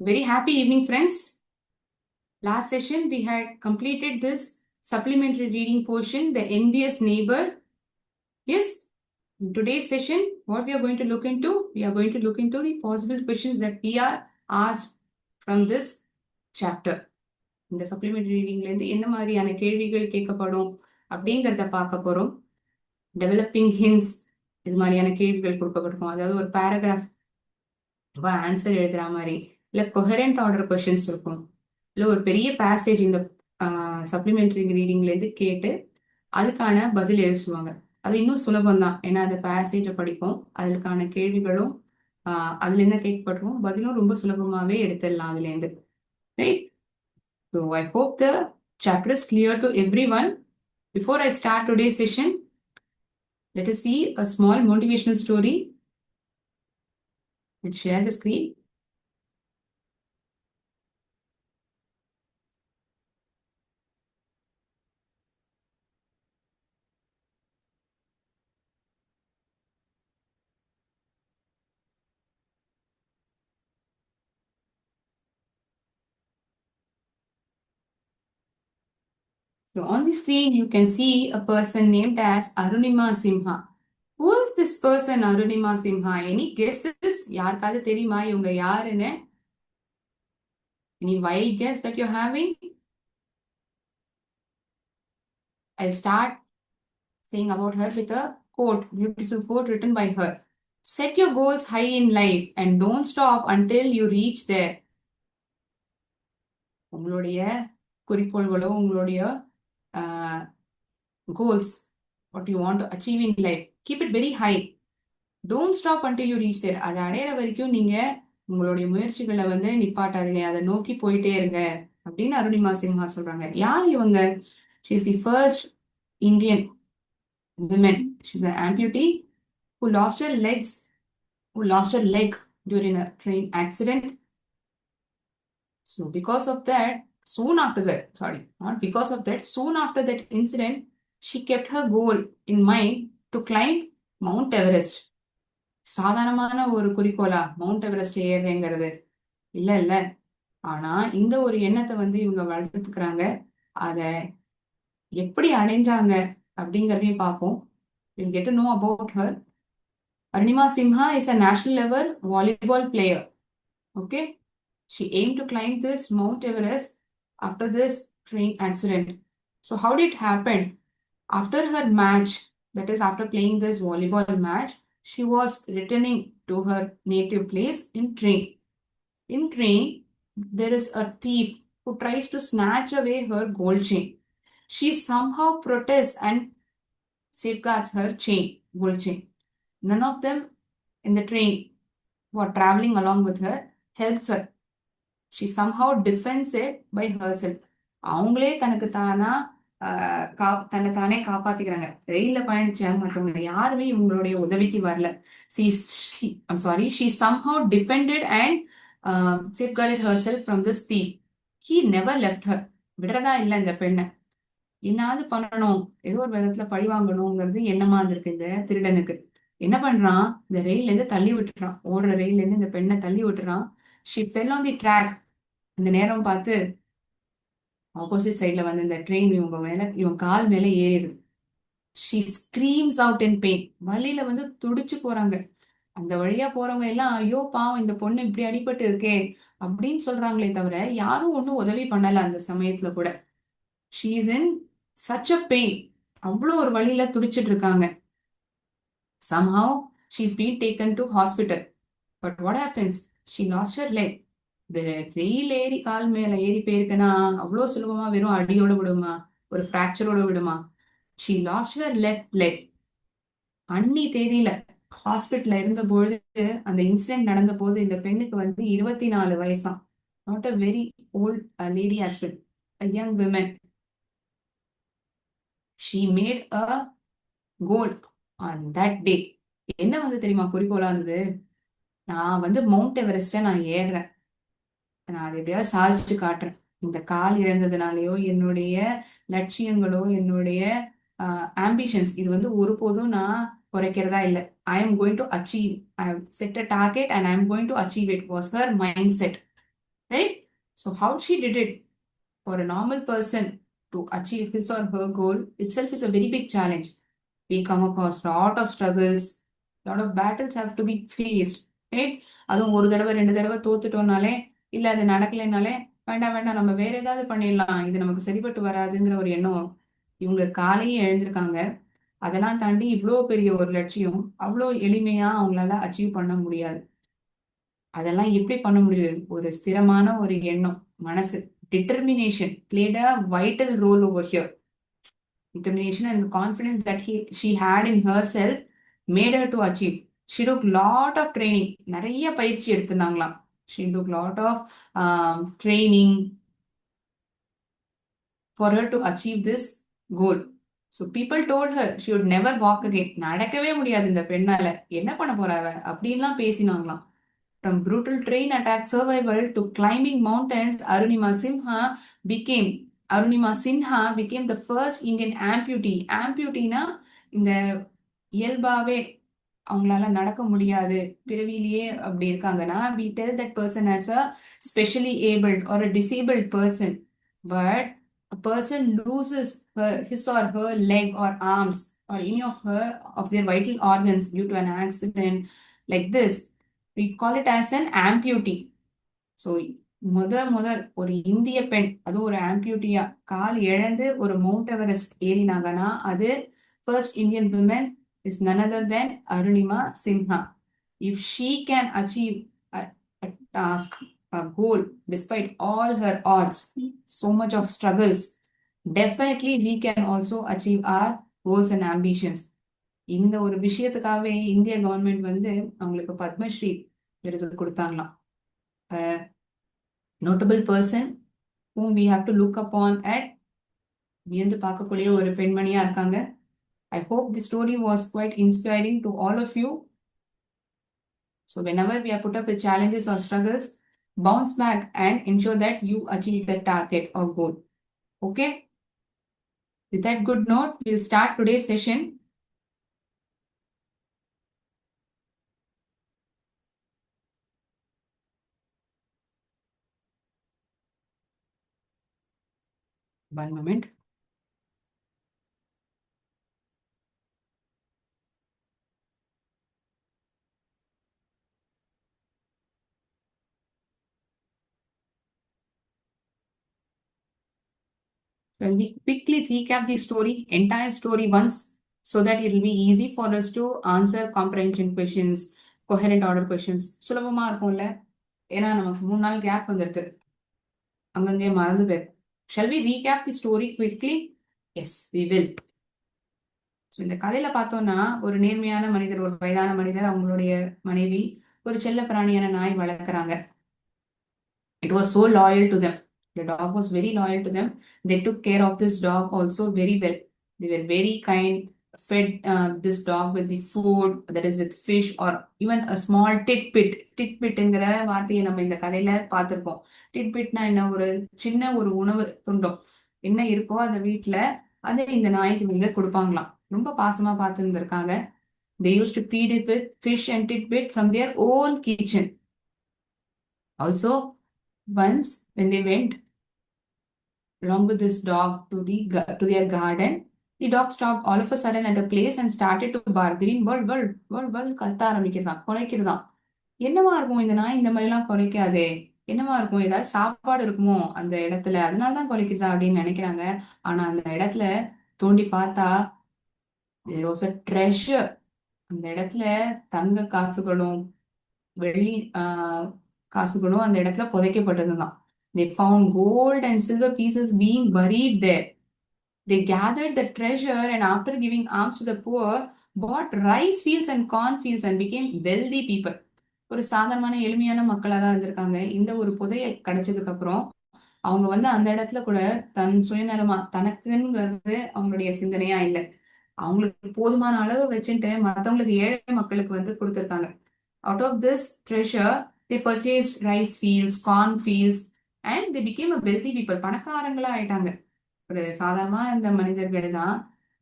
Very happy evening, friends. Last session, we had completed this supplementary reading portion, The Envious Neighbor. Yes, in today's session, what we are going to look into? We are going to look into the possible questions that we are asked from this chapter. இந்த supplementary ரீடிங்லேருந்து என்ன மாதிரியான கேள்விகள் கேட்கப்படும் அப்படிங்கிறத பார்க்க போகிறோம். Developing hints இது மாதிரியான கேள்விகள் கொடுக்கப்பட்டிருக்கும். அதாவது ஒரு பேராகிராஃப் ஆன்சர் எழுதுகிற மாதிரி இல்லை கொஹரண்ட் ஆர்டர் கொஷின்ஸ் இருக்கும். இல்லை ஒரு பெரிய பேசேஜ் இந்த சப்ளிமெண்டரி ரீடிங்லேருந்து கேட்டு அதுக்கான பதில் எழுதுவாங்க. அது இன்னும் சுலபம் தான். ஏன்னா அந்த பேசேஜை படிப்போம், அதுக்கான கேள்விகளும் அதுலேருந்து கேட்கப்பட்டுரும், பதிலும் ரொம்ப சுலபமாகவே எடுத்துடலாம் அதுலேருந்து. Right? So I hope the chapter is clear to every one. Before I start today's session, let us see a small motivational story. Let's share the screen. So on the screen, you can see a person named as Arunima Simha. Who is this person, Arunima Simha? Any guesses? யாருக்காவது தெரியுமா இவங்க யாருன்னு? Any wild guess that you're having? I'll start saying about her with a quote, beautiful quote written by her. Set your goals high in life and don't stop until you reach there. உங்களுடைய குறிக்கோள்களோ உங்களுடைய goals, what you want to achieve in life, keep it very high. Don't stop until you reach there. அதை அடையிற வரைக்கும் நீங்க உங்களுடைய முயற்சிகளை நிப்பாட்டாதீங்க, அதை நோக்கி போயிட்டே இருங்க அப்படின்னு அருணிமா சின்ஹா சொல்றாங்க. யார் இவங்க? She is the first Indian woman. She's an amputee who lost her leg during a train accident. So because of that, soon after that incident, she kept her goal in mind to climb Mount Everest. சாதாரணமான ஒரு குறிக்கோளா mount Everest ஏறுறேங்கிறது? இல்ல. ஆனா இந்த ஒரு எண்ணத்தை இவங்க வளர்த்துக்கிறாங்க. அதை எப்படி அடைஞ்சாங்க அப்படிங்கிறதையும் பார்ப்போம். We'll get to know about her. Arunima Simha is a national level volleyball player. Okay? She aimed to climb this Mount Everest after this train accident. So how did it happen? After her match, that is after playing this volleyball match, she was returning to her native place in train. In train, there is a thief who tries to snatch away her gold chain. She somehow protests and safeguards her gold chain. None of them in the train who are traveling along with her helps her. She somehow defends it by herself. அவங்களே தனக்கு தானே காப்பாத்திக்கிறாங்க. ரயில்ல பயணிச்ச மற்றவங்க யாருமே இவங்களுடைய உதவிக்கு வரல. She somehow defended and safeguarded herself from this thief. He never left her. விடுறதா இல்லை இந்த பெண்ணை. என்னாவது பண்ணணும், ஏதோ ஒரு விதத்துல பழி வாங்கணுங்கிறது எண்ணமா இருந்திருக்கு இந்த திருடனுக்கு. என்ன பண்றான்? இந்த ரயில்ல இருந்து தள்ளி விட்டுறான். ஓடுற ரயில்ல இருந்து இந்த பெண்ணை தள்ளி விட்டுறான். She fell on the track. இந்த நேரம் பார்த்து ஆப்போசிட் சைட்ல இந்த ட்ரெயின் இவன் கால் மேல ஏறிடுது. She screams out in pain. வலியில துடிச்சு போறாங்க. அந்த வழியா போறவங்க எல்லாம் ஐயோ பாவம் இந்த பொண்ணு இப்படி அடிபட்டு இருக்கே அப்படின்னு சொல்றாங்களே தவிர யாரும் ஒன்னும் உதவி பண்ணல அந்த சமயத்துல கூட. She is in such a pain. அவ்வளோ ஒரு வழியில துடிச்சிட்டு இருக்காங்க. Somehow she's been taken to hospital. But what happens? She lost her leg. ரயில் ஏறி கால் மேல ஏறி போயிருக்கனா அவ்வளோ சுலபமா வெறும் அடியோட விடுமா, ஒரு ஃப்ராக்சரோட விடுமா? She lost her left leg. அன்னி தேதியில ஹாஸ்பிட்டல்ல இருந்த பொழுது அந்த இன்சிடென்ட் நடந்த போது இந்த பெண்ணுக்கு 24 வயசாம். Not a very old lady as well, a young woman. She made a goal on that day. என்ன தெரியுமா குறிக்கோளா இருந்தது? நான் மவுண்ட் எவரெஸ்ட நான் ஏறுறேன், நான் அதை எப்படியாவது சாதிச்சு காட்டுறேன். இந்த கால் இழந்ததுனாலயோ என்னுடைய லட்சியங்களோ என்னுடைய ஆம்பிஷன்ஸ் இது ஒருபோதும் நான் குறைக்கிறதா இல்லை. I am going to achieve. I have set a target and I am going to achieve it was her mindset. right? So how she did it, for a normal person to achieve his or her goal itself is a very big challenge. We come across lot of struggles, lot of battles have to be faced, right? அதுவும் ஒரு தடவை ரெண்டு தடவை தோத்துட்டோம்னாலே, இல்ல அது நடக்கலைனாலே, வேண்டாம் வேண்டாம் நம்ம வேற ஏதாவது பண்ணிடலாம், இது நமக்கு சரிப்பட்டு வராதுங்கிற ஒரு எண்ணம். இவங்க காலையே எழுந்திருக்காங்க. அதெல்லாம் தாண்டி இவ்வளோ பெரிய ஒரு லட்சியம் அவ்வளோ எளிமையா அவங்களால அச்சீவ் பண்ண முடியாது. அதெல்லாம் எப்படி பண்ண முடியுது? ஒரு ஸ்திரமான ஒரு எண்ணம், மனசு, determination played a vital role over here. Determination and the confidence that she had in herself made her to achieve. She took lot of training. நிறைய பயிற்சி எடுத்திருந்தாங்களாம். She took lot of training for her to achieve this goal. So people told her she would never walk again. நடக்கவே முடியாது இந்த பெண்ணால, என்ன பண்ண போறாவ அப்படின்லாம் பேசினாங்களாம். From brutal train attack survival to climbing mountains, Arunima Sinha became the first Indian amputee. Amputeeனா இந்த இயல்பாவே அவங்களால நடக்க முடியாது, பிறவிலேயே அப்படி இருக்காங்கன்னா, we tell that person as a specially abled or a disabled person. But a person loses his or her leg or arms or any of their vital organs due to an accident like this, we call it as an amputee. So முதல் ஒரு இந்திய பெண், அதுவும் ஒரு ஆம்பியூட்டியா கால் இழந்து ஒரு mount Everest ஏறினாங்கன்னா, அது first Indian women is none other than Arunima Sinha. If she can achieve a task, a goal, despite all her odds, so much of struggles, definitely we can also achieve our goals and ambitions. இந்த ஒரு விஷயத்துக்காகவே இந்திய government வந்து அவங்களுக்கு பத்மஸ்ரீ விருது கொடுத்தாங்களாம். notable person whom we have to look upon at வியந்து பார்க்கக்கூடிய ஒரு பெண்மணியா இருக்காங்க. I hope the story was quite inspiring to all of you. So whenever we are put up with challenges or struggles, bounce back and ensure that you achieve the target or goal. Okay? With that good note, we'll start today's session. One moment. When we quickly recap the story, entire story once, so that it will be easy for us to answer comprehension questions, coherent order questions. சுலபமா இருக்கும்ல, ஏன்னா நமக்கு 3 நாள் gap வந்துடுது, அங்கங்கே மறந்து போயிரு. Shall we recap the story quickly? Yes, we will. So இந்த கதையில பார்த்தோம்னா, ஒரு நேர்மையான மனிதர், ஒரு வயதான மனிதர், அவங்களுடைய மனைவி ஒரு செல்ல பிராணியான நாய் வளர்க்குறாங்க. It was so loyal to them. The dog was very loyal to them. They took care of this dog also very well. They were very kind, fed this dog with the food, that is with fish or even a small tidbit. Tidbitங்கிற வார்த்தையை நம்ம இந்த கதையில பார்த்திருப்போம். Tidbitனா என்ன? ஒரு சின்ன ஒரு உணவு துண்டம், என்ன இருக்கோ அந்த வீட்டுல அதை இந்த நாய்க்கு வந்து கொடுப்பாங்களாம். ரொம்ப பாசமா பார்த்து இருந்திருக்காங்க. They used to feed it with fish and tidbit from their own kitchen. Also, once when they went along with this dog to their garden, the dog stopped all of a sudden at a place and started to bark. திடீர்னு வல் வல் வல் வல் கத்த ஆரம்பிக்கிறதான், குறைக்கிறதான். என்னவா இருக்கும் இந்த நாய் இந்த மாதிரி எல்லாம் குறைக்காதே, என்னவா இருக்கும், ஏதாவது சாப்பாடு இருக்குமோ அந்த இடத்துல, அதனாலதான் குறைக்குதா அப்படின்னு நினைக்கிறாங்க. ஆனா அந்த இடத்துல தோண்டி பார்த்தா there was a treasure. அந்த இடத்துல தங்க காசுகளும் வெள்ளி காசுகளும் அந்த இடத்துல புதைக்கப்பட்டதுதான். They found gold and silver pieces being buried there. They gathered the treasure and after giving alms to the poor, bought rice fields and corn fields and became wealthy people. ஒரு சாதாரணமான எளிமையான மக்களா தான் இருந்திருக்காங்க. இந்த ஒரு புதைய கிடைச்சதுக்கு அப்புறம் அவங்க வந்து அந்த இடத்துல கூட தன் சுயநலமா, தனக்குங்கிறது அவங்களுடைய சிந்தனையா இல்லை, அவங்களுக்கு போதுமான அளவு வச்சுட்டு மற்றவங்களுக்கு, ஏழை மக்களுக்கு வந்து கொடுத்துருக்காங்க. Out of this treasure, they purchased rice fields, corn fields, and they became a wealthy people. பணக்காரங்களா ஆயிட்டாங்க. ஒரு சாதாரணமா இந்த மனிதர்கள் தான்,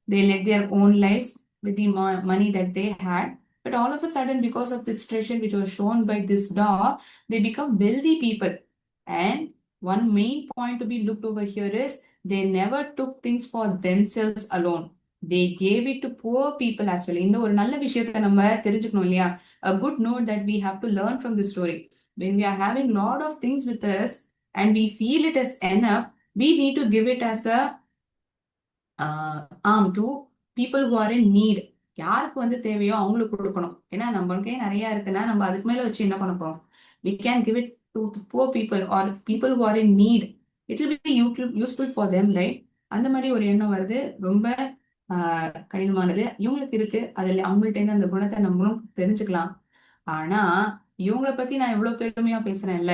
they led their own lives with the money that they had. But all of a sudden, because of this treasure which was shown by this dog, they become wealthy people. And one main point to be looked over here is they never took things for themselves alone. They gave it to poor people as well. இந்த ஒரு நல்ல விஷயத்தை நம்ம தெரிஞ்சுக்கணும் இல்லையா? A good note that we have to learn from this story. When we are having lot of things with us and we feel it as enough, we need to give it as a to people who are in need. யாருக்கு வந்து தேவையோ அவங்களுக்கு கொடுக்கணும். ஏன்னா நம்மளுக்கே நிறைய இருக்குன்னா நம்ம அதுக்கு மேல வச்சு என்ன பண்ண போறோம்? We can give it to the poor people or people who are in need. It will be useful for them, right? அந்த மாதிரி ஒரு எண்ணம் வருது. ரொம்ப கடினமானது இவங்களுக்கு இருக்கு. அதுல அவங்கள்ட்ட இருந்து அந்த குணத்தை நம்மளும் தெரிஞ்சுக்கலாம். ஆனா இவங்களை பத்தி நான் எவ்வளவு பெருமையா பேசுறேன்ல,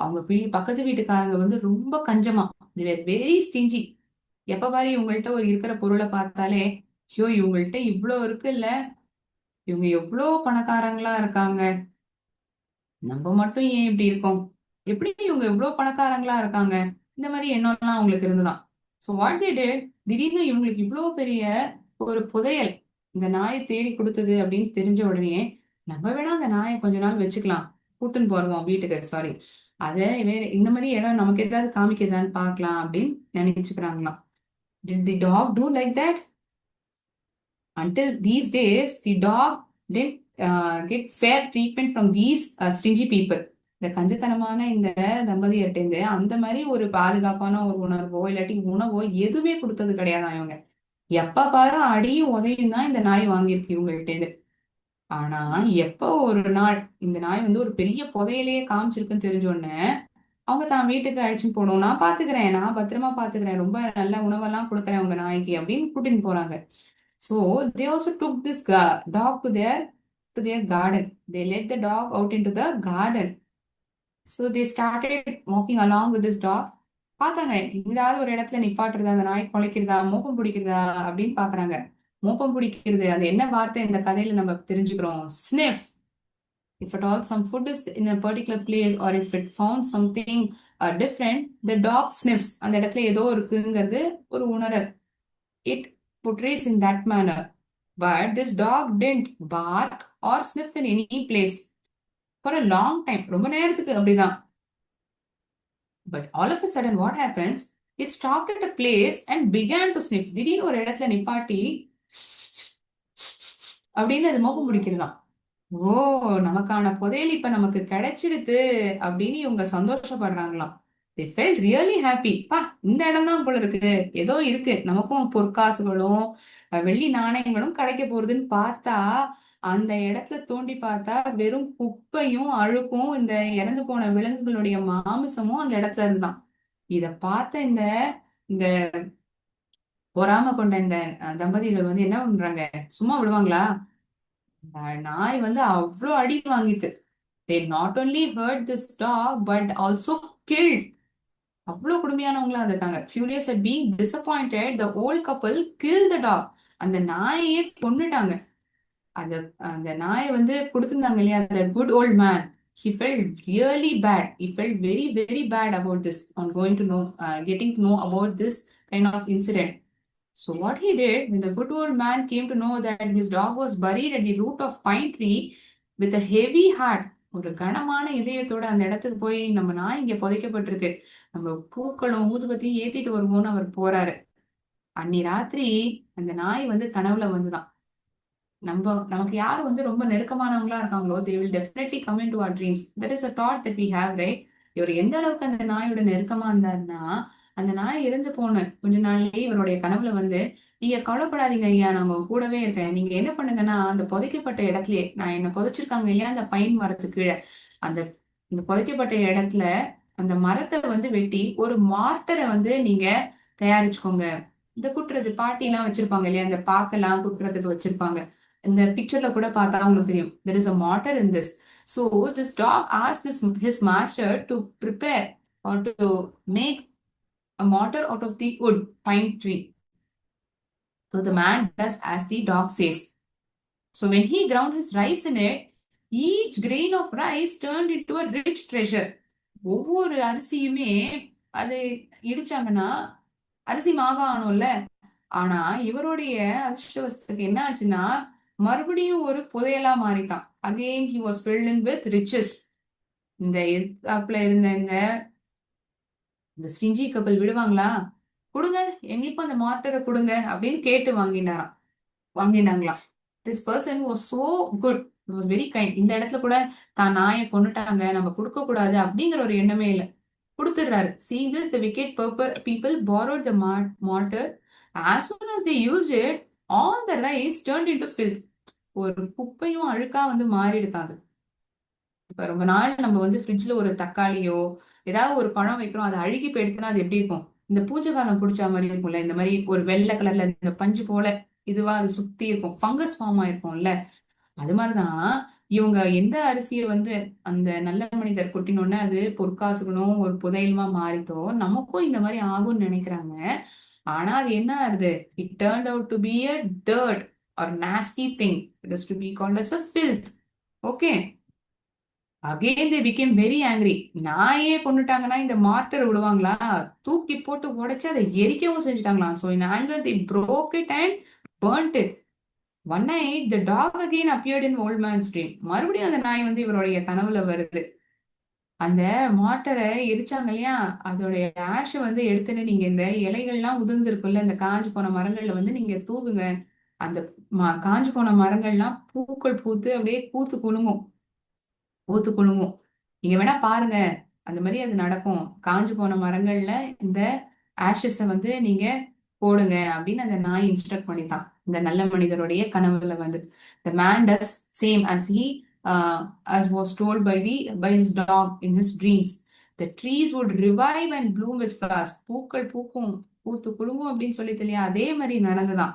அவங்க பக்கத்து வீட்டுக்காரங்க வந்து ரொம்ப கஞ்சமா, வெரி ஸ்டிஞ்சி. எப்ப பாரு இவங்கள்ட்ட ஒரு இருக்கிற பொருளை பார்த்தாலே, ஐயோ இவங்கள்ட்ட இவ்வளவு இருக்குல்ல, இவங்க எவ்வளவு பணக்காரங்களா இருக்காங்க, நம்ம மட்டும் ஏன் இப்படி இருக்கோம், எப்படி இவங்க எவ்வளவு பணக்காரங்களா இருக்காங்க, இந்த மாதிரி எண்ணம்லாம் அவங்களுக்கு இருந்துதான். ஸோ வாட் தே டிட், திடீர்னு இவங்களுக்கு இவ்வளவு பெரிய ஒரு புதையல் இந்த நாயை தேடி கொடுத்தது அப்படின்னு தெரிஞ்ச உடனே, நம்ம வேணா அந்த நாயை கொஞ்ச நாள் வச்சுக்கலாம், கூட்டுன்னு போறோம் வீட்டுக்கு, சாரி, அதை வேற இந்த மாதிரி இடம் நமக்கு ஏதாவது காமிக்கதான்னு பார்க்கலாம் அப்படின்னு நினைச்சுக்கிறாங்களாம். Did the dog do like that? Until these days, the dog didn't get fair treatment from these stingy people. இந்த கஞ்சத்தனமான இந்த தம்பதியர்கிட்ட அந்த மாதிரி ஒரு பாதுகாப்பான ஒரு உணர்வோ இல்லாட்டி உணவோ எதுவுமே கொடுத்தது கிடையாதான் இவங்க. எப்ப பாரு அடியும் உதையும் தான் இந்த நாய் வாங்கியிருக்கு இவங்கள்ட்ட. ஆனா எப்போ ஒரு நாள் இந்த நாய் வந்து ஒரு பெரிய புதையலையே காமிச்சிருக்குன்னு தெரிஞ்ச உடனே அவங்க தான் வீட்டுக்கு அழைச்சின்னு போகணும், நான் பாத்துக்கிறேன், நான் பத்திரமா பாத்துக்கிறேன், ரொம்ப நல்ல உணவெல்லாம் கொடுக்குறேன் உங்க நாய்க்கு அப்படின்னு கூட்டின்னு போறாங்க. So they also took this dog to their garden. They let the dog out into the garden. So they started walking along with this dog. பார்த்தாங்க ஏதாவது ஒரு இடத்துல நிப்பாட்டுறதா, அந்த நாய் குலைக்கிறதா, மோப்பம் பிடிக்கிறதா அப்படின்னு பாக்குறாங்க. மோப்பம் பிடிக்கிறது அது என்ன வார்த்தை இந்த கதையில நம்ம தெரிஞ்சுக்கிறோம்? sniff. If at all some food is in a particular place or if it found something different, the dog sniffs. அந்த இடத்துல ஏதோ இருக்குங்கிறது ஒரு உணர்வு. It portrays in that manner. But this dog didn't bark or sniff in any place for a long time. ரொம்ப நேரத்துக்கு அப்படிதான். But all of a sudden what happens? It stopped at a place and began to sniff. திடீர்னு ஒரு இடத்துல நிப்பாட்டி அப்படின்னு அது மோப்பம் பிடிக்கிறதாம். ஓ, நமக்கான புதையல் இப்ப நமக்கு கிடைச்சிடுது அப்படின்னு இவங்க சந்தோஷப்படுறாங்களாம். they felt really happy. பா, இந்த இடம் தான் போல இருக்கு, ஏதோ இருக்கு, நமக்கும் பொற்காசுகளும் வெள்ளி நாணயங்களும் கிடைக்க போறதுன்னு பார்த்தா அந்த இடத்துல தோண்டி பார்த்தா வெறும் குப்பையும் அழுக்கும் இந்த இறந்து போன விலங்குகளுடைய மாமிசமும் அந்த இடத்துல இருந்துதான். இத பார்த்த இந்த இந்த பொறாம கொண்ட இந்த தம்பதிகள் வந்து என்ன பண்றாங்க, சும்மா விடுவாங்களா? நாய் வந்து அவ்வளோ அடி வாங்கிட்டு, they not only hurt this dog but also killed. அவ்வளோ கொடுமையானவங்களா இருக்காங்க. Furious at being disappointed, the old couple killed the dog. அந்த நாயையே கொன்னுட்டாங்க. அந்த அந்த நாயை வந்து கொடுத்திருந்தாங்க இல்லையா, the good old man, he felt really bad. He felt very very bad about this, on going to know getting to know about this kind of incident. So what he did, when the good old man came to know that his dog was buried at the root of pine tree with a heavy heart, ஒரு கனமான இதயத்தோட அந்த இடத்துக்கு போய் நம்ம நாய் இங்க புதைக்கப்பட்டிருக்கு, நம்ம பூக்களும் ஊதுபத்தியும் ஏத்திட்டு வருவோம்னு அவர் போறாரு. அன்னி ராத்திரி அந்த நாய் வந்து கனவுல வந்துதான். நமக்கு யார் வந்து ரொம்ப நெருக்கமானவங்களா இருக்காங்களோ, they will definitely come into our dreams. That is a thought that we have, right? இவர் எந்த அளவுக்கு அந்த நாயோட நெருக்கமா இருந்தாருன்னா, அந்த நாய் இறந்து போன கொஞ்ச நாள்லயே இவருடைய கனவுல வந்து, நீங்க கவலைப்படாதீங்க ஐயா, நம்ம கூடவே இருக்கேன், நீங்க என்ன பண்ணுங்கன்னா அந்த புதைக்கப்பட்ட இடத்துலயே, நான் என்ன புதைச்சிருக்காங்க இல்லையா அந்த பைன் மரத்துக்கு கீழே, அந்த இந்த புதைக்கப்பட்ட இடத்துல அந்த மரத்தை வந்து வெட்டி ஒரு மார்ட்டரை வந்து நீங்க தயாரிச்சுக்கோங்க. இந்த குட்டுறது பாட்டி எல்லாம் வச்சிருப்பாங்க இல்லையா, இந்த பாக்கெல்லாம் குட்டுறதுக்கு வச்சிருப்பாங்க. இந்த பிக்சர்ல கூட பார்த்தா உங்களுக்கு தெரியும், there is a mortar in this. So this dog asked his master to prepare or to make a mortar out of the wood pine tree. So the man does as the dog says. So when he ground his rice in it, each grain of rice turned into a rich treasure. ஒவ்வொரு அரிசியுமே அது இடிச்சாங்கன்னா அரிசி மாவா ஆனும்ல. ஆனா இவருடைய அதிர்ஷ்டவசத்துக்கு என்ன ஆச்சுன்னா, மறுபடியும் ஒரு புதையலா மாறித்தான். Again he was filled in with riches. இந்த எதிர்த்தாப்புல இருந்த இந்த இந்த ஸ்டிஞ்சி கப்பல் விடுவாங்களா? கொடுங்க, எங்களுக்கும் அந்த மார்டரை கொடுங்க அப்படின்னு கேட்டு வாங்கினாங்களாம். This person was so good, was very kind. இந்த இடத்துல கூட தான் நாயை கொண்டுட்டாங்க, நம்ம கொடுக்க கூடாது அப்படிங்கிற ஒரு எண்ணமே இல்லை, கொடுத்துடுறாரு. Seeing this, the wicked people borrowed the mortar. As soon as they used it, all the rice turned into filth. ஒரு குப்பையும் அழுக்கா வந்து மாறிடுதான் அது. இப்ப ரொம்ப நாள் நம்ம வந்து ஃப்ரிட்ஜ்ல ஒரு தக்காளியோ ஏதாவது ஒரு பழம் வைக்கிறோம், அது அழுகி போயிடுச்சுன்னா அது எப்படி இருக்கும்? இந்த பூஞ்சை காலம் பிடிச்ச மாதிரி இருக்கும்ல, இந்த மாதிரி ஒரு வெள்ளை கலர்ல இந்த பஞ்சு போல இதுவா அது சுத்தி இருக்கும், ஃபங்கஸ் ஃபார்ம் ஆயிருக்கும்ல. அது மாதிரிதான் இவங்க எந்த அரிசியை வந்து அந்த நல்ல மனிதர் கொட்டினோன்னு அது பொற்காசுகளும் ஒரு புதையலுமா மாறித்தோ, நமக்கும் இந்த மாதிரி ஆகும்னு நினைக்கிறாங்க. ஆனா அது என்ன ஆகுது? It turned out to be a dirt or nasty thing. It is to be called as a filth. Okay. Again they became very angry. நாயே கொண்டுட்டாங்கன்னா இந்த மார்டர் விடுவாங்களா? தூக்கி போட்டு உடைச்சு அதை எரிக்கவும் செஞ்சுட்டாங்களாம். So in anger the broke it and burnt it. One night the dog again appeared in old man's dream. மறுபடியும் அந்த நாய் வந்து இவருடைய கனவுல வருது. அந்த மாட்டரை எரிச்சாங்க இல்லையா, அதோடைய ஆஷ வந்து எடுத்துன்னு நீங்க இந்த இலைகள்லாம் உதிர்ந்து இருக்குல்ல, இந்த காஞ்சு போன மரங்கள்ல வந்து நீங்க தூவுங்க. அந்த காஞ்சு போன மரங்கள்லாம் பூக்கள் பூத்து அப்படியே பூத்து குலுங்கும், பூத்து குலுங்கும். நீங்க வேணா பாருங்க, அந்த மாதிரி அது நடக்கும். காஞ்சு போன மரங்கள்ல இந்த ஆஷஸ வந்து நீங்க போடுங்க அப்படின்னு அந்த நாய் இன்ஸ்ட்ரக்ட் பண்ணித்தான் இந்த நல்ல மனிதருடைய கனவுல வந்து. the man does same as was told by his dog in his dreams. The trees would revive and bloom with flowers. பூக்கள் பூக்கும், பூத்து குலுங்கும் அப்படின்னு சொல்லிட்டு இல்லையா, அதே மாதிரி நடந்துதான்.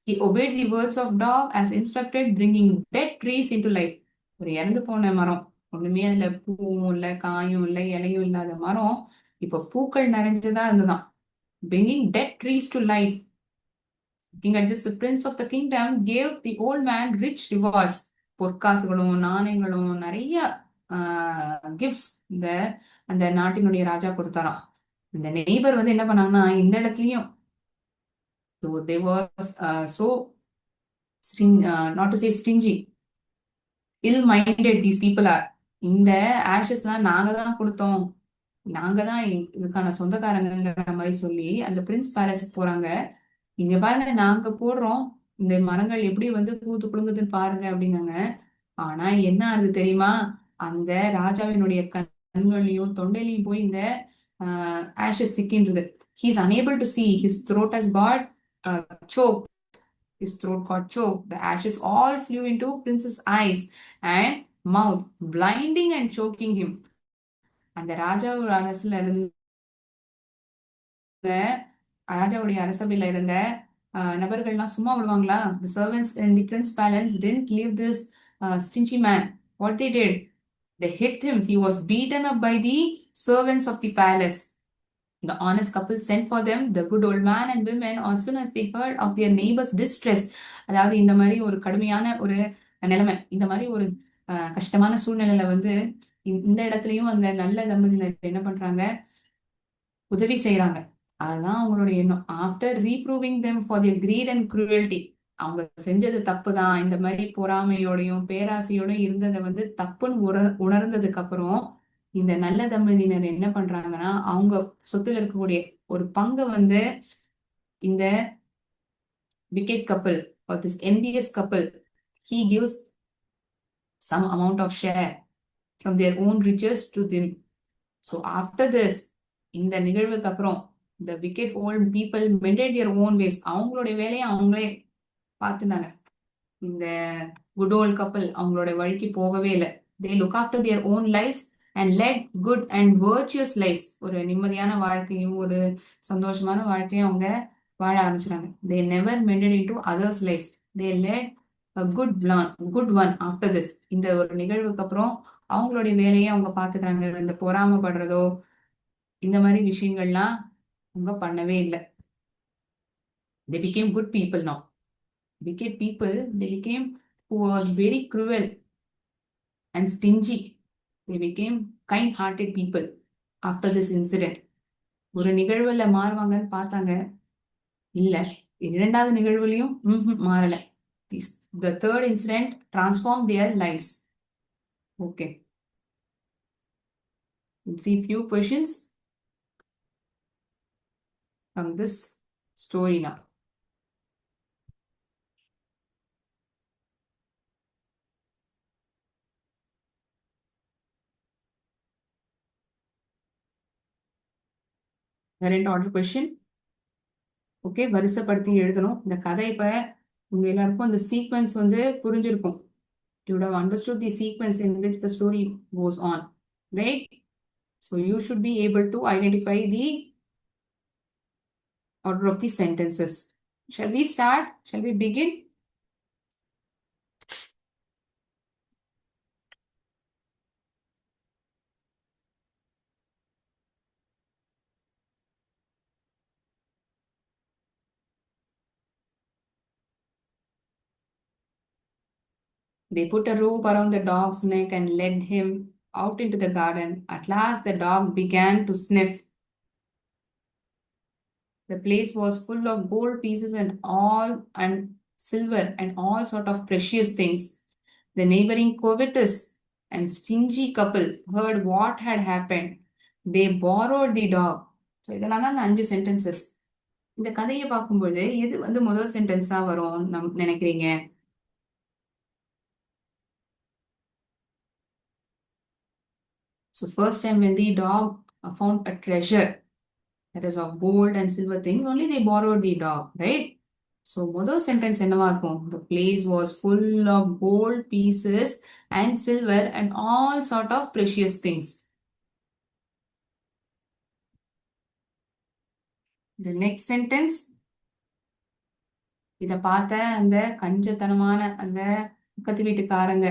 he obeyed the words of dog as instructed, bringing dead trees into life. ஒரு இறந்து போன மரம், ஒண்ணுமே அதுல பூவும் இல்ல, காயும் இல்ல, இலையும் இல்லாத மரம் இப்ப பூக்கள் நிறைஞ்சதா இருந்துதான். bringing dead trees to life. Looking at this, the prince of the kingdom gave the old man rich rewards. பொற்காசுகளும் நாணயங்களும் நிறைய கிஃப்ட்ஸ் இந்த அந்த நாட்டினுடைய ராஜா கொடுத்தாராம். இந்த நெய்பர் வந்து என்ன பண்ணாங்கன்னா இந்த இடத்துலயும் they was so not to say stingy, ill-minded these people are. இந்த ஆஷஸ்லாம் நாங்க தான் கொடுத்தோம், நாங்க தான் இதுக்கான சொந்தக்காரங்கிற மாதிரி சொல்லி அந்த பிரின்ஸ் பேலஸுக்கு போறாங்க. இங்க பாருங்க, நாங்க போடுறோம், இந்த மரங்கள் எப்படி வந்து பூத்து குலுங்குதுன்னு பாருங்க அப்படிங்காங்க. ஆனா என்ன ஆகுது தெரியுமா? அந்த ராஜாவினுடைய கண்களையும் தொண்டையிலையும் போய் இந்த Ashes சிக்கின்றது. he is unable to see, his throat has got choked. His throat got choked. The ashes all flew into prince's eyes and mouth, blinding and choking him. அந்த ராஜாவோட அரசுல இருந்த ராஜாவுடைய அரசவையில இருந்த நபர்கள்லாம் சும்மா விடுவாங்களா? The servants in the prince palace didn't leave this stingy man. What they did? They hit him. He was beaten up by the servants of the palace. The honest couple sent for them, the good old man and women, as soon as they heard of their neighbor's distress. அதாவது இந்த மாதிரி ஒரு கடுமையான ஒரு நிலைமை, இந்த மாதிரி ஒரு கஷ்டமான சூழ்நிலையில வந்து இந்த இடத்துலயும் அந்த நல்ல தம்பதியினர் என்ன பண்றாங்க? உதவி செய்யறாங்க. அதுதான் அவங்களுடைய எண்ணம். After reproving them for their greed and cruelty. அவங்க செஞ்சது தப்பு தான், இந்த மாதிரி பொறாமையோடையும் பேராசையோடையும் இருந்ததை வந்து தப்புன்னு உணர்ந்ததுக்கு அப்புறம் இந்த நல்ல தம்பதியினர் என்ன பண்றாங்கன்னா அவங்க சொத்துல இருக்கக்கூடிய ஒரு பங்கை வந்து இந்த wicked couple or this envious couple, he gives some amount of share from their own riches to them. So after this, இந்த நிகழ்வுக்கு அப்புறம் the wicked old people mended their own ways. அவங்களுடைய வேலையை அவங்களே பார்த்துனாங்க. இந்த குட் ஓல்ட் கப்பல் அவங்களோட வழிக்கு போகவே இல்லை. they look after their own lives and led good and virtuous lives. ஒரு நிம்மதியான வாழ்க்கையும் ஒரு சந்தோஷமான வாழ்க்கையும் அவங்க வாழ ஆரம்பிச்சுறாங்க. they never mended into others lives. they led a good one after this. இந்த ஒரு நிகழ்வுக்கு அப்புறம் அவங்களுடைய வேலையை அவங்க பார்த்துக்கிறாங்க. இந்த பொறாமப்படுறதோ இந்த மாதிரி விஷயங்கள்லாம் அவங்க பண்ணவே இல்லை. they became good people now. wicked people, they became who was very cruel and stingy. They became kind-hearted people after this incident. ஒரு நிகழ்வுல மாறுவாங்கன்னு பார்த்தாங்க, இல்ல. இரண்டாவது நிகழ்வுலயும் மாறல. The third incident transformed their lives. Okay. We'll see few questions. from this story now. Current order question. Okay, வரிசைப்படுத்தி எழுதணும். இந்த கதை இப்ப உங்க எல்லாருக்கும் அந்த சீக்வன்ஸ் வந்து புரிஞ்சிருக்கும். You would have understood the sequence in which the story goes on, right? So you should be able to identify the order of the sentences. Shall we start? Shall we begin? They put a rope around the dog's neck and led him out into the garden. At last, the dog began to sniff. The place was full of gold pieces and silver and all sort of precious things. The neighboring covetous and stingy couple heard what had happened. They borrowed the dog. So இதெல்லாம் தான் அந்த 5 sentences. இந்த கதையை பார்க்கும்போது எது வந்து முதல் சென்டென்ஸா வரும் நினைக்கிறீங்க? So first time when the dog found a treasure that is of gold and silver things, only they borrowed the dog, right? So முதல் சென்டென்ஸ் என்னவா இருக்கும்? The place was full of gold pieces and silver and all sort of precious things. The next sentence, இத பார்த்த அந்த கஞ்சத்தனமான அந்த பக்கத்து வீட்டுக்காரங்க,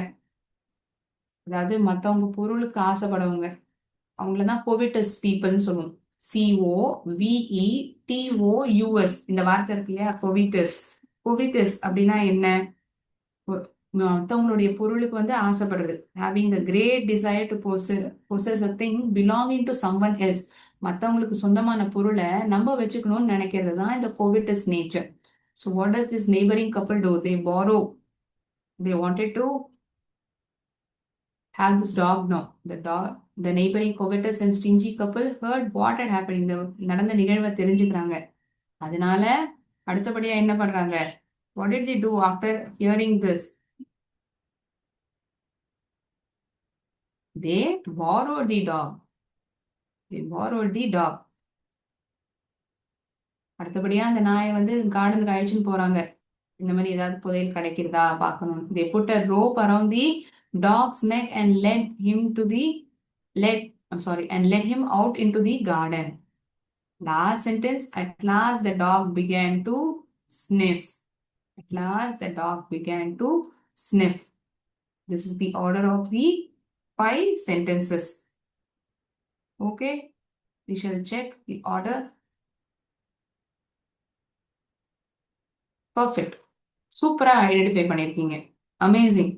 அதாவது மத்தவங்க பொருளுக்கு ஆசைப்படவங்க, அவங்களதான் covetous peopleன்னு சொல்லுவோம். COVETOUS இந்த வார்த்தை இருக்கு இல்லையா, covetous. covetous அப்படின்னா என்ன? மத்தவங்களுடைய பொருளுக்கு வந்து ஆசைப்படுறது. Having a great desire to possess a thing belonging to someone else. மத்தவங்களுக்கு சொந்தமான பொருளை நம்ம வச்சுக்கணும்னு நினைக்கிறது தான் இந்த covetous nature. So what does this neighboring couple do? They borrow. They wanted to have this dog now. The neighboring covetous and stingy couple heard what had happened. இந்த நடந்த நிகழ்வை தெரிஞ்சுக்கிறாங்க. அதனால அடுத்தபடியா என்ன பண்றாங்க? What did they do after hearing this? They borrowed the dog. They borrowed the dog. அடுத்தபடியா அந்த நாயை வந்து கார்டனுக்கு அழைச்சின்னு போறாங்க. இந்த மாதிரி ஏதாவது புதையல் கிடைக்கிறதா பார்க்கணும். They put a rope around the dog's neck and led him out into the garden. Last sentence, at last the dog began to sniff. At last the dog began to sniff. This is the order of the 5 sentences. Okay, we shall check the order. Perfect. Super identify பண்ணிருக்கீங்க. Amazing.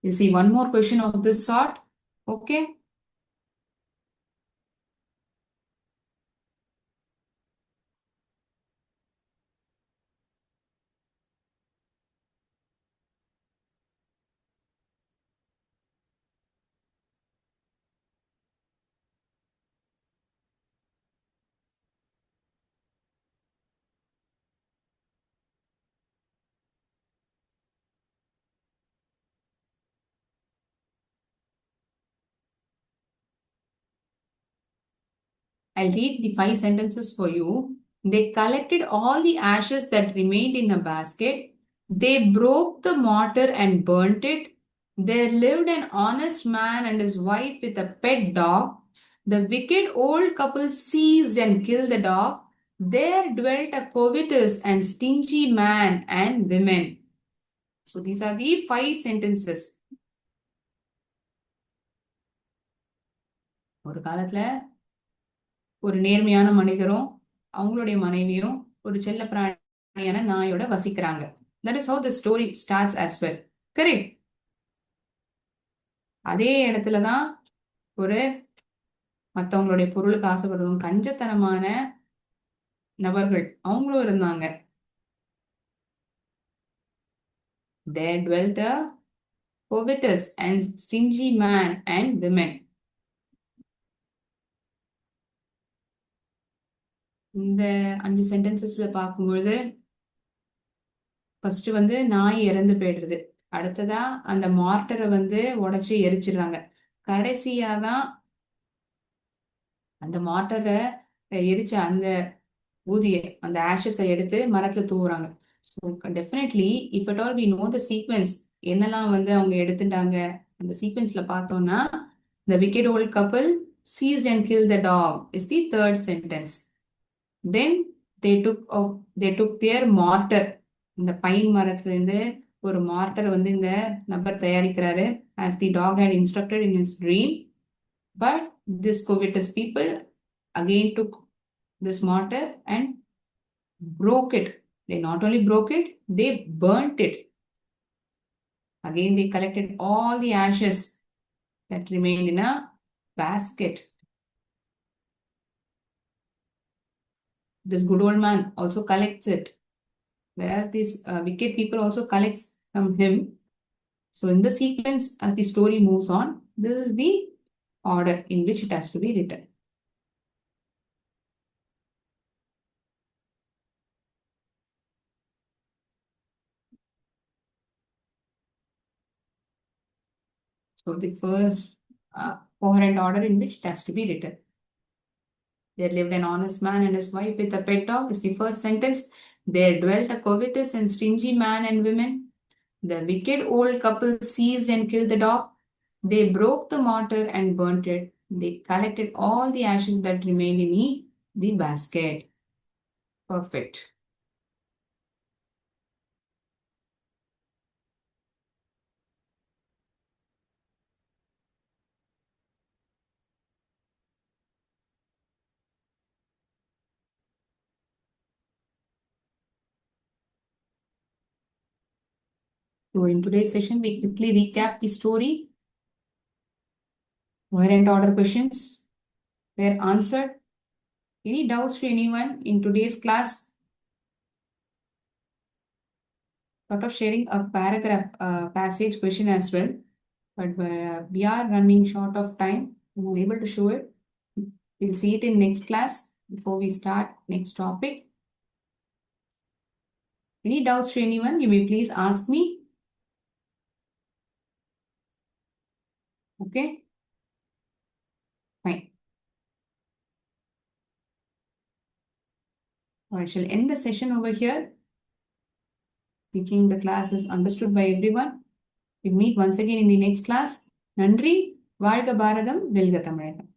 We'll see one more question of this sort. Okay. I'll read the 5 sentences for you. They collected all the ashes that remained in a basket. They broke the mortar and burnt it. There lived an honest man and his wife with a pet dog. The wicked old couple seized and killed the dog. There dwelt a covetous and stingy man and women. So these are the 5 sentences. ஒரு காலத்துல ஒரு நேர்மையான மனிதரும் அவங்களுடைய மனைவியும் ஒரு செல்ல பிராணியான நாயோட வசிக்கிறாங்க. That is how the story starts as well. Correct? அதே இடத்துலதான் ஒரு மத்தவங்களுடைய பொருளுக்கு ஆசைப்படுறதும் கஞ்சத்தனமான நபர்கள் அவங்களும் இருந்தாங்க. There dwelt a covetous and stingy man and women. இந்த 5 சென்டென்சஸ்ல பார்க்கும்பொழுது ஃபர்ஸ்ட் வந்து நாய் இறந்து போயிடுறது. அடுத்ததா அந்த மார்ட்டரை வந்து உடைச்சு எரிச்சிடுறாங்க. கடைசியா தான் அந்த மார்ட்டரை எரிச்ச அந்த ஊதிய அந்த ஆஷஸை எடுத்து மரத்துல தூவுறாங்க. So definitely if at all we know the sequence என்னெல்லாம் வந்து அவங்க எடுத்துட்டாங்க அந்த சீக்வன்ஸ்ல பார்த்தோம்னா the wicked old couple seized and killed the dog is the third sentence. Then they took their mortar. இந்த பைன் மரத்துல இருந்து ஒரு மார்ட்டர் வந்து இந்த நபர் தயாரிக்கிறாரு as the dog had instructed in his dream. But this covetous people again took this mortar and broke it. They not only broke it, they burnt it. Again, they collected all the ashes that remained in a basket. This good old man also collects it, whereas these wicked people also collects from him. So in the sequence, as the story moves on, this is the order in which it has to be written. So the first coherent order in which it has to be written. There lived an honest man and his wife with a pet dog is the first sentence. There dwelt a covetous and stingy man and women. The wicked old couple seized and killed the dog. They broke the mortar and burnt it. They collected all the ashes that remained in the basket. Perfect. So in today's session, we quickly recap the story. Coherent order questions were answered. Any doubts to anyone in today's class? Thought of sharing a paragraph passage question as well, but we are running short of time. I'm not able to show it. We'll see it in next class before we start next topic. Any doubts to anyone? You may please ask me. Okay, fine. I shall end the session over here. Thinking the class is understood by everyone. We'll meet once again in the next class. நன்றி. வாழ்க பாரதம், வெல்க தமிழகம்.